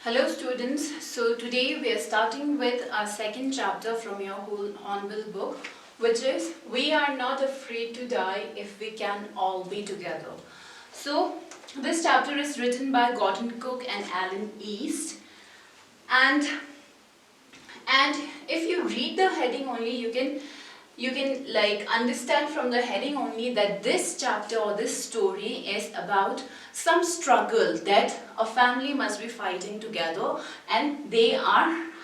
Hello students, so today we are starting with our second chapter from your whole Hornbill book, which is We Are Not Afraid to Die If We Can All Be Together. So this chapter is written by Gordon Cook and Alan East, and if you read the heading only, you can understand from the heading only that this chapter or this story is about some struggle that a family must be fighting together, and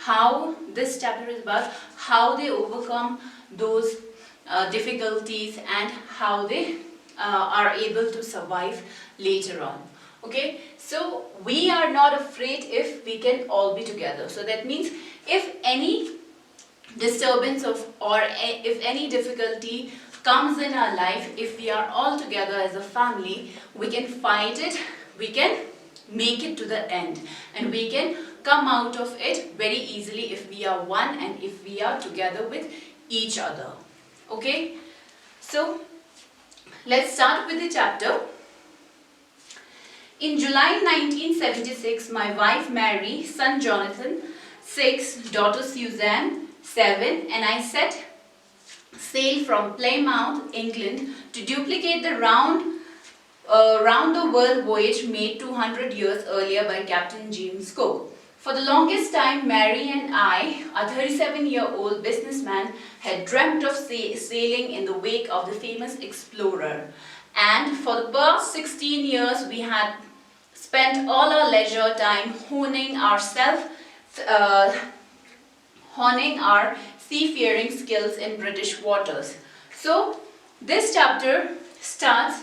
how this chapter is about how they overcome those difficulties and how they are able to survive later on. Okay, so we are not afraid if we can all be together. So that means if any disturbance or if any difficulty comes in our life, if we are all together as a family, we can fight it, we can make it to the end, and we can come out of it very easily if we are one and if we are together with each other. Okay, so let's start with the chapter. In July 1976, my wife Mary, son Jonathan, 6, daughter Suzanne, 7, and I set sail from Plymouth, England to duplicate the round the world voyage made 200 years earlier by Captain James Cook. For the longest time, Mary and I, a 37-year-old businessman, had dreamt of sailing in the wake of the famous explorer. And for the past 16 years, we had spent all our leisure time honing our seafaring skills in British waters. So this chapter starts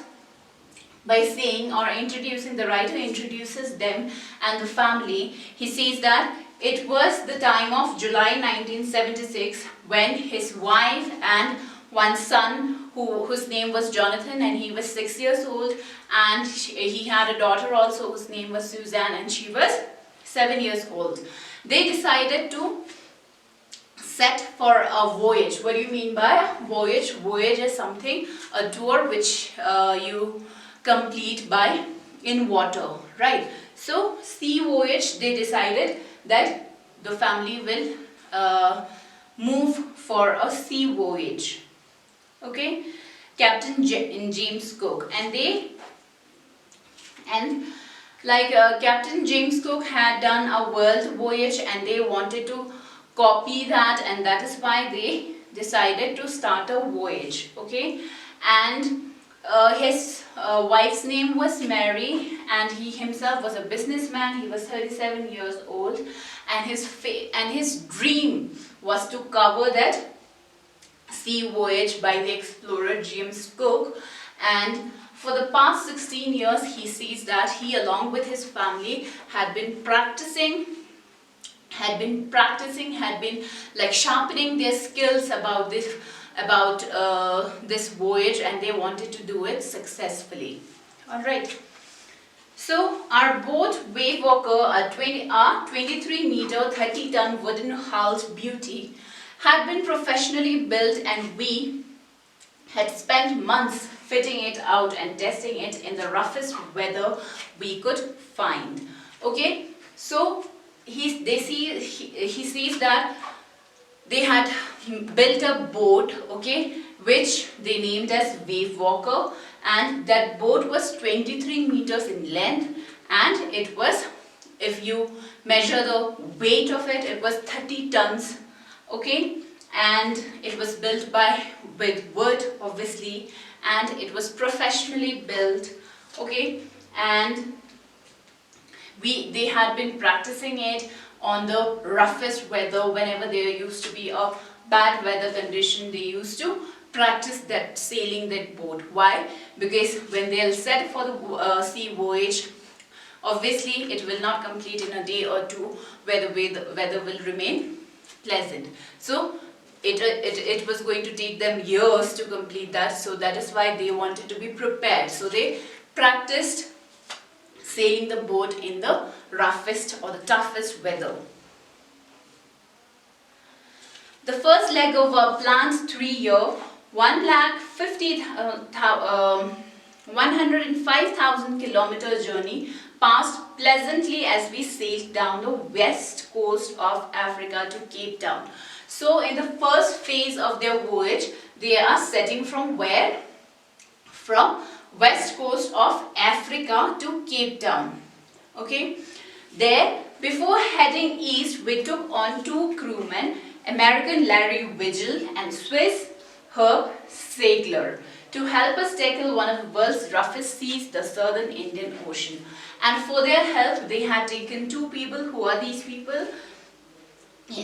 by saying, or introducing, the writer introduces them and the family. He says that it was the time of July 1976 when his wife and one son, whose name was Jonathan, and he was 6 years old, and he had a daughter also whose name was Suzanne, and she was 7 years old. They decided to set for a voyage. What do you mean by voyage? Voyage is something, a tour which you complete by in water, right? So sea voyage, they decided that the family will move for a sea voyage. Okay, Captain James Cook, Captain James Cook had done a world voyage and they wanted to copy that, and that is why they decided to start a voyage. Okay, and his wife's name was Mary, and he himself was a businessman. He was 37 years old, and his dream was to cover that sea voyage by the explorer James Cook. And for the past 16 years, he sees that he, along with his family, had been sharpening their skills about this voyage, and they wanted to do it successfully. All right. So our boat, Wave Walker, a 23-meter, 30-ton wooden-hulled beauty, had been professionally built, and we had spent months fitting it out and testing it in the roughest weather we could find. Okay, so he sees that they had built a boat, okay, which they named as Wave Walker, and that boat was 23 meters in length, and it was, if you measure the weight of it, it was 30 tons. Okay, and it was built with wood, obviously, and it was professionally built. Okay, and they had been practicing it on the roughest weather. Whenever there used to be a bad weather condition, they used to practice that sailing that boat. Why? Because when they'll set for the sea voyage, obviously it will not complete in a day or two where the weather will remain pleasant. So it was going to take them years to complete that. So that is why they wanted to be prepared. So they practiced sailing the boat in the roughest or the toughest weather. The first leg of our planned 3-year, 105,000 kilometer journey passed pleasantly as we sailed down the west coast of Africa to Cape Town. So in the first phase of their voyage, they are setting from where? From west coast of Africa to Cape Town. Okay. There, before heading east, we took on 2 crewmen, American Larry Vigil and Swiss Herb Sagler, to help us tackle one of the world's roughest seas, the Southern Indian Ocean. And for their help, they had taken 2 people. Who are these people?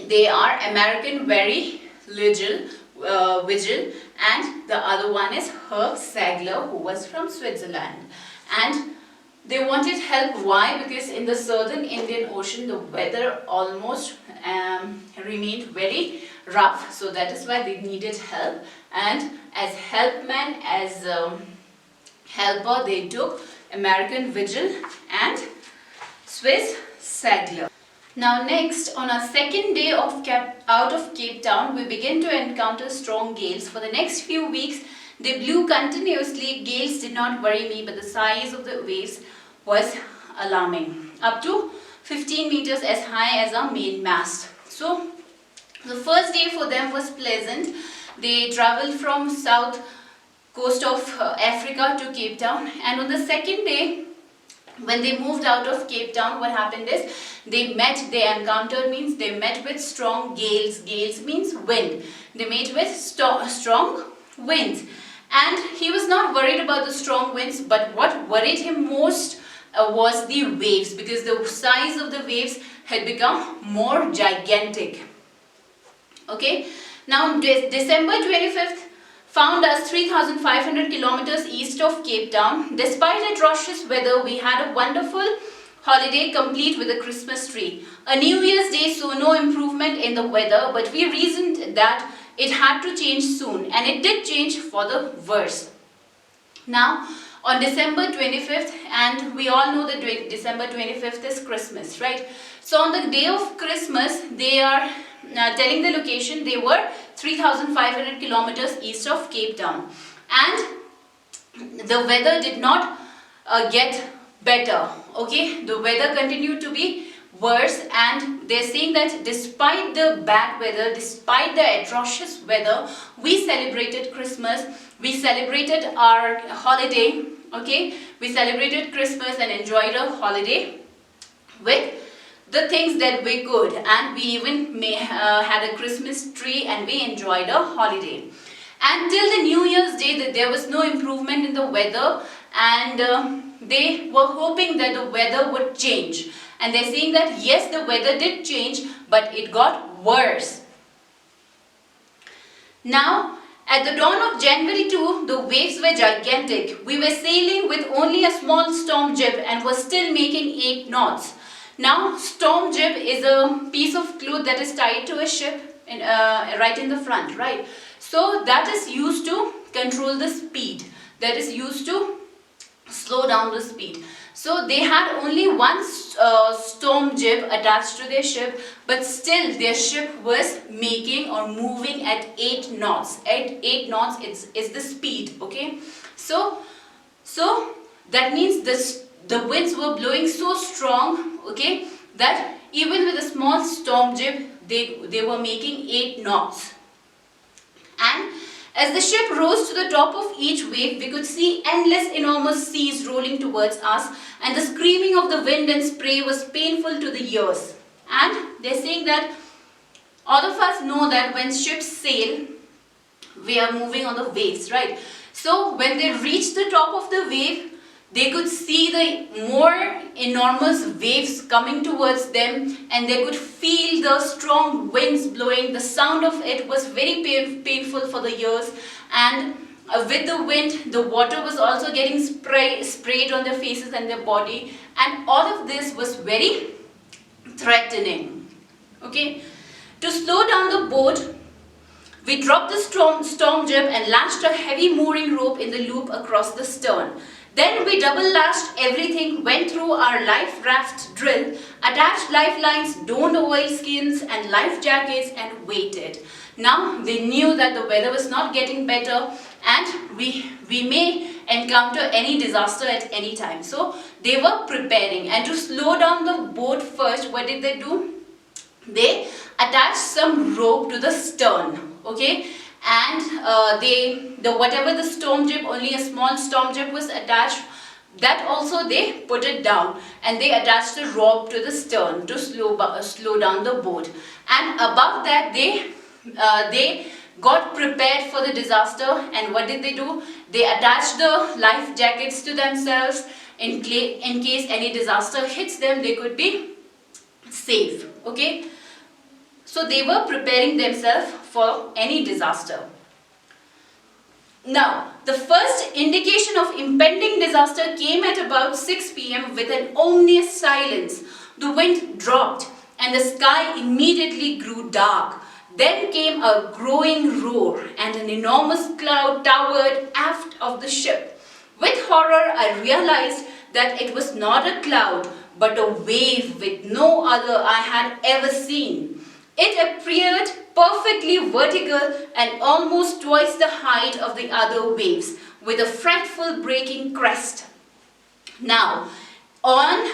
They are American Larry Vigil, and the other one is Herb Sagler, who was from Switzerland. And they wanted help. Why? Because in the Southern Indian Ocean, the weather almost remained very rough. So that is why they needed help. And as helpman, as helper, they took American Vigil and Swiss Sagler. Now next, on our second day out of Cape Town, we begin to encounter strong gales. For the next few weeks, they blew continuously. Gales did not worry me, but the size of the waves was alarming. Up to 15 meters as high as our main mast. So the first day for them was pleasant. They traveled from south coast of Africa to Cape Town, and on the second day, when they moved out of Cape Town, what happened is they met with strong gales. Gales means wind. They met with strong winds, and he was not worried about the strong winds, but what worried him most was the waves, because the size of the waves had become more gigantic. Okay, now December 25th found us 3,500 kilometers east of Cape Town. Despite atrocious weather, we had a wonderful holiday complete with a Christmas tree. A New Year's Day saw no improvement in the weather, but we reasoned that it had to change soon, and it did change for the worse. Now, on December 25th, and we all know that December 25th is Christmas, right? So on the day of Christmas, they are telling the location. They were 3,500 kilometers east of Cape Town, and the weather did not get better. Okay, the weather continued to be worse, and they're saying that despite the bad weather, despite the atrocious weather, we celebrated Christmas, we celebrated our holiday. Okay, we celebrated Christmas and enjoyed a holiday with the things that we could, and we even had a Christmas tree, and we enjoyed a holiday. Until the New Year's Day, there was no improvement in the weather, and they were hoping that the weather would change. And they're saying that yes, the weather did change, but it got worse. Now, at the dawn of January 2, the waves were gigantic. We were sailing with only a small storm jib and were still making 8 knots. Now, storm jib is a piece of cloth that is tied to a ship right in the front, right? So that is used to control the speed. That is used to slow down the speed. So they had only one storm jib attached to their ship, but still their ship was making or moving at 8 knots. At 8 knots is the speed, okay? So that means the winds were blowing so strong, okay, that even with a small storm jib, they were making 8 knots. And as the ship rose to the top of each wave, we could see endless enormous seas rolling towards us, and the screaming of the wind and spray was painful to the ears. And they're saying that all of us know that when ships sail, we are moving on the waves, right? So when they reached the top of the wave, they could see the more enormous waves coming towards them, and they could feel the strong winds blowing. The sound of it was very painful for the ears, and with the wind, the water was also getting sprayed on their faces and their body, and all of this was very threatening. Okay, to slow down the boat, we dropped the storm jib and lashed a heavy mooring rope in the loop across the stern. Then we double lashed everything, went through our life raft drill, attached lifelines, donned oilskins and life jackets, and waited. Now they knew that the weather was not getting better, and we may encounter any disaster at any time. So they were preparing, and to slow down the boat first, what did they do? They attached some rope to the stern, okay, and whatever the storm jib, only a small storm jib was attached, that also they put it down, and they attached the rope to the stern to slow down the boat. And above that, they got prepared for the disaster. And what did they do? They attached the life jackets to themselves. In case any disaster hits them, they could be safe. Okay, so they were preparing themselves for any disaster. Now, the first indication of impending disaster came at about 6 p.m. with an ominous silence. The wind dropped and the sky immediately grew dark. Then came a growing roar and an enormous cloud towered aft of the ship. With horror, I realized that it was not a cloud, but a wave with no other I had ever seen. It appeared perfectly vertical and almost twice the height of the other waves, with a frightful breaking crest. Now, on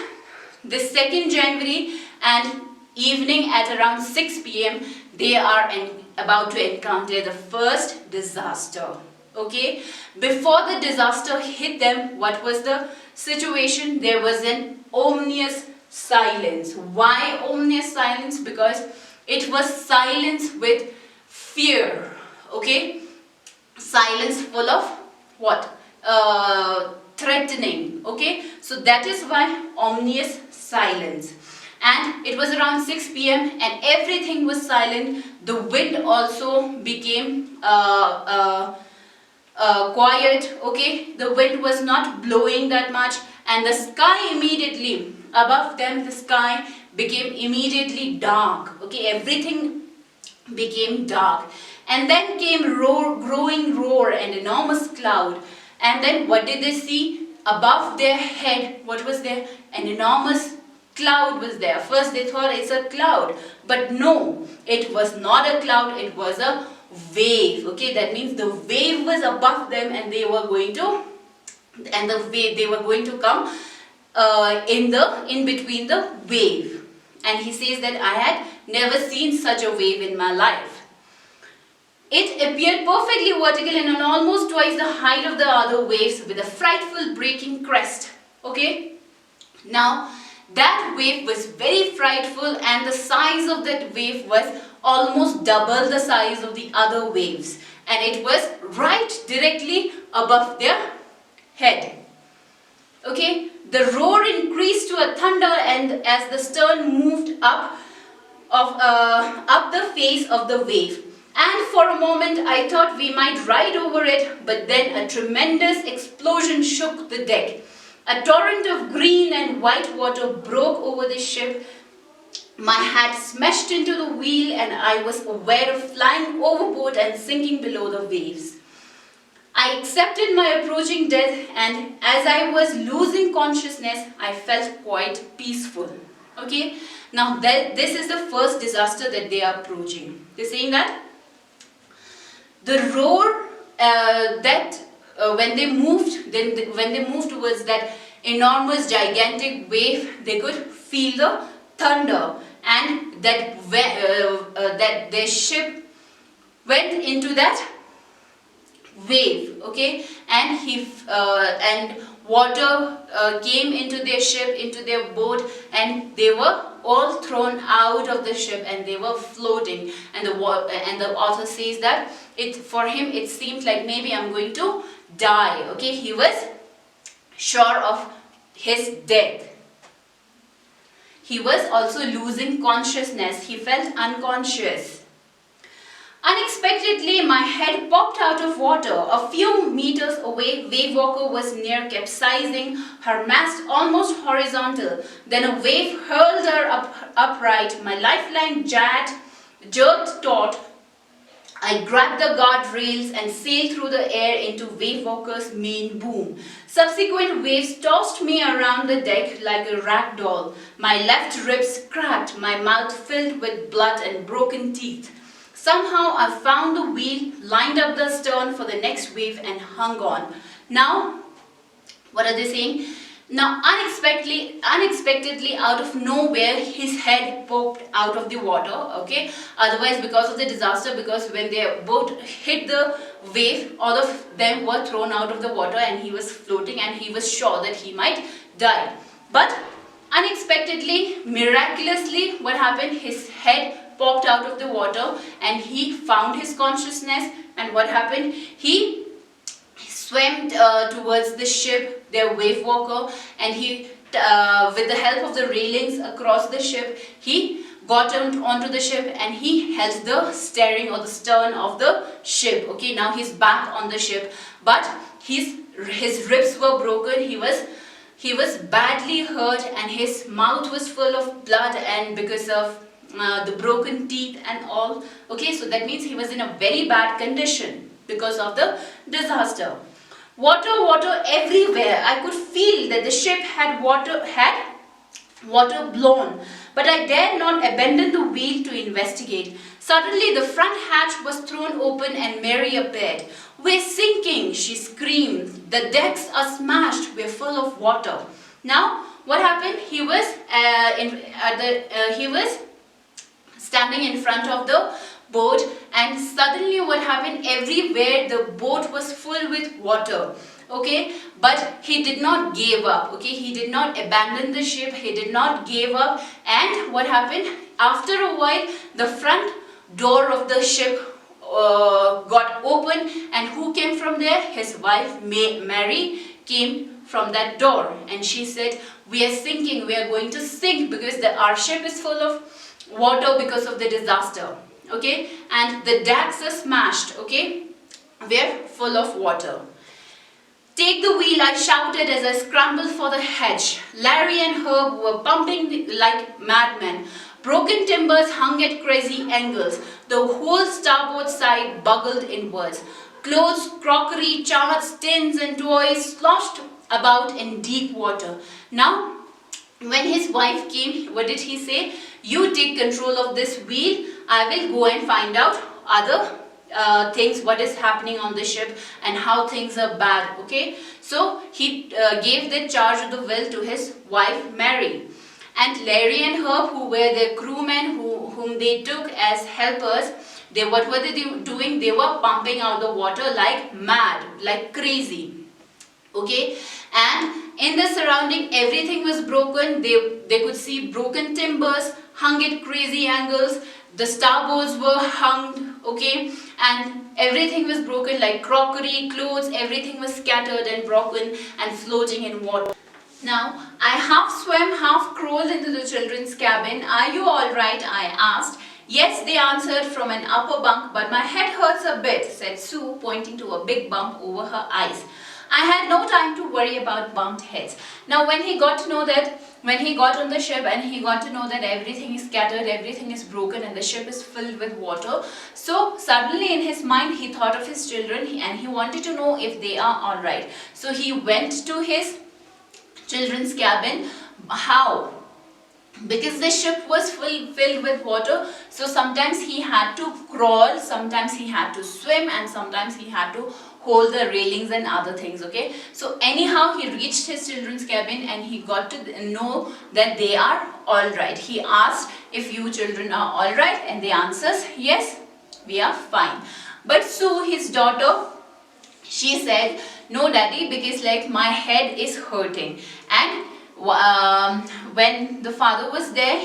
the 2nd January and evening at around 6 p.m., they are about to encounter the first disaster. Okay, before the disaster hit them, what was the situation? There was an ominous silence. Why ominous silence? Because it was silence with fear. Okay, silence full of what? Threatening. Okay, so that is why ominous silence. And it was around 6 p.m. and everything was silent. The wind also became quiet. Okay, the wind was not blowing that much, and the sky immediately above them, the sky became immediately dark. Okay, everything became dark, and then came growing roar and enormous cloud. And then what did they see above their head? What was there? An enormous cloud was there. First they thought it's a cloud, but no, it was not a cloud, it was a wave. Okay, that means the wave was above them, and they were going to come in between the wave. And he says that I had never seen such a wave in my life. It appeared perfectly vertical and almost twice the height of the other waves, with a frightful breaking crest. Okay, now that wave was very frightful, and the size of that wave was almost double the size of the other waves, and it was right directly above their head. Okay, the roar increased to a thunder, and as the stern moved up the face of the wave, and for a moment I thought we might ride over it, but then a tremendous explosion shook the deck. A torrent of green and white water broke over the ship. My hat smashed into the wheel, and I was aware of flying overboard and sinking below the waves. I accepted my approaching death, and as I was losing consciousness, I felt quite peaceful. Okay, now this is the first disaster that they are approaching. They're saying that the roar when they moved towards that enormous gigantic wave, they could feel the thunder, and that their ship went into that wave. Okay, and water came into their ship, into their boat, and they were all thrown out of the ship, and they were floating. And the author says that for him it seemed like maybe I'm going to die. Okay, he was sure of his death. He was also losing consciousness. He felt unconscious. Unexpectedly, my head popped out of water. A few meters away, Wave Walker was near capsizing, her mast almost horizontal. Then a wave hurled her upright. My lifeline jerked taut. I grabbed the guardrails and sailed through the air into Wave Walker's main boom. Subsequent waves tossed me around the deck like a rag doll. My left ribs cracked, my mouth filled with blood and broken teeth. Somehow I found the wheel, lined up the stern for the next wave, and hung on. Now What are they saying? Now unexpectedly out of nowhere, his head popped out of the water. Okay, otherwise because of the disaster, because when their boat hit the wave, all of them were thrown out of the water and he was floating and he was sure that he might die. But unexpectedly, miraculously, what happened? His head popped out of the water and he found his consciousness. And what happened? He swam towards the ship, their wave walker, and he, with the help of the railings across the ship, he got onto the ship and he held the steering or the stern of the ship. Okay, now he's back on the ship, but his ribs were broken. He was badly hurt and his mouth was full of blood, and because of the broken teeth and all. Okay, so that means he was in a very bad condition because of the disaster. Water everywhere. I could feel that the ship had water blown, but I dared not abandon the wheel to investigate. Suddenly the front hatch was thrown open and Mary appeared. "We're sinking," she screamed. "The decks are smashed. We're full of water." Now, what happened? He was standing in front of the boat, and suddenly what happened? Everywhere the boat was full with water. Okay, but he did not give up. Okay, he did not abandon the ship. He did not give up. And what happened? After a while, the front door of the ship got open, and who came from there? His wife Mary came from that door, and she said, "We are sinking. We are going to sink because our ship is full of water because of the disaster." Okay, and the decks are smashed. Okay, we're full of water. "Take the wheel," I shouted as I scrambled for the hatch. Larry and Herb were pumping like madmen. Broken timbers hung at crazy angles. The whole starboard side buckled inwards. Clothes, crockery, charts, tins and toys sloshed about in deep water. Now, when his wife came, what did he say? "You take control of this wheel. I will go and find out other things, what is happening on the ship and how things are bad." Okay, so he gave the charge of the wheel to his wife Mary. And Larry and Herb, who were the crewmen whom they took as helpers, what were they doing? They were pumping out the water like mad, like crazy. Okay, and in the surrounding, everything was broken. They could see broken timbers hung at crazy angles. The starboards were hung, okay, and everything was broken, like crockery, clothes, everything was scattered and broken and floating in water. Now, I half swam, half crawled into the children's cabin. "Are you all right?" I asked. "Yes," they answered from an upper bunk, "but my head hurts a bit," said Sue, pointing to a big bump over her eyes. I had no time to worry about bumped heads. Now, when he got on the ship and he got to know that everything is scattered, everything is broken and the ship is filled with water, so suddenly in his mind he thought of his children and he wanted to know if they are all right. So he went to his children's cabin. How? Because the ship was filled with water, so sometimes he had to crawl, sometimes he had to swim, and sometimes he had to hold the railings and other things. Okay, so anyhow he reached his children's cabin and he got to know that they are all right. He asked, "If you children are all right?" and the answers, "Yes, we are fine." But Sue, his daughter, she said, "No daddy, because like my head is hurting." And when the father was there,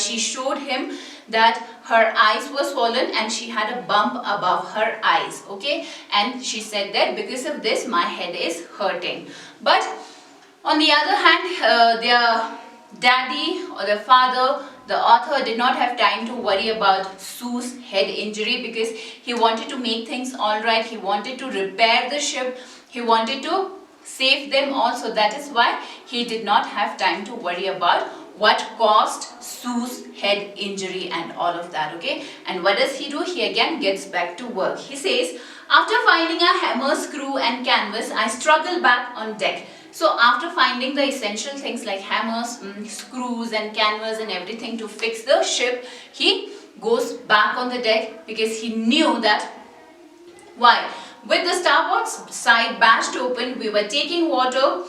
she showed him that her eyes were swollen and she had a bump above her eyes. Okay, and she said that because of this my head is hurting. But on the other hand, their daddy or the father, the author, did not have time to worry about Sue's head injury because he wanted to make things all right. He wanted to repair the ship. He wanted to save them also. That is why he did not have time to worry about what caused Sue's head injury and all of that. Okay, and what does he do? He again gets back to work. He says, "After finding a hammer, screw and canvas, I struggled back on deck." So after finding the essential things like hammers, screws and canvas and everything to fix the ship, he goes back on the deck because he knew that, why? With the starboard side bashed open, we were taking water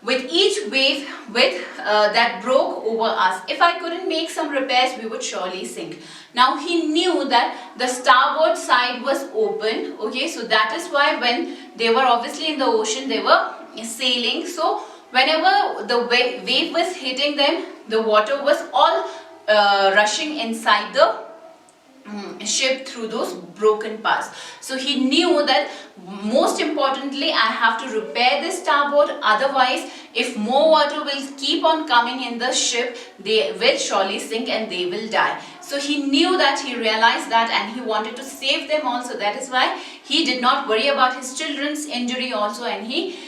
with each wave that broke over us. If I couldn't make some repairs, we would surely sink. Now he knew that the starboard side was open. Okay, so that is why when they were obviously in the ocean, they were sailing. So whenever the wave was hitting them, the water was all rushing inside the ship through those broken parts. So he knew that most importantly, I have to repair this starboard, otherwise if more water will keep on coming in the ship, they will surely sink and they will die. So he knew that, he realized that, and he wanted to save them also. That is why he did not worry about his children's injury also, and he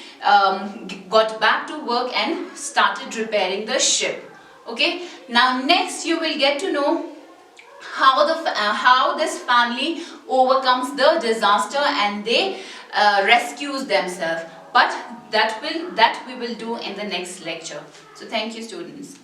got back to work and started repairing the ship. Okay, now next you will get to know how this family overcomes the disaster and they rescues themselves. But that we will do in the next lecture. So thank you, students.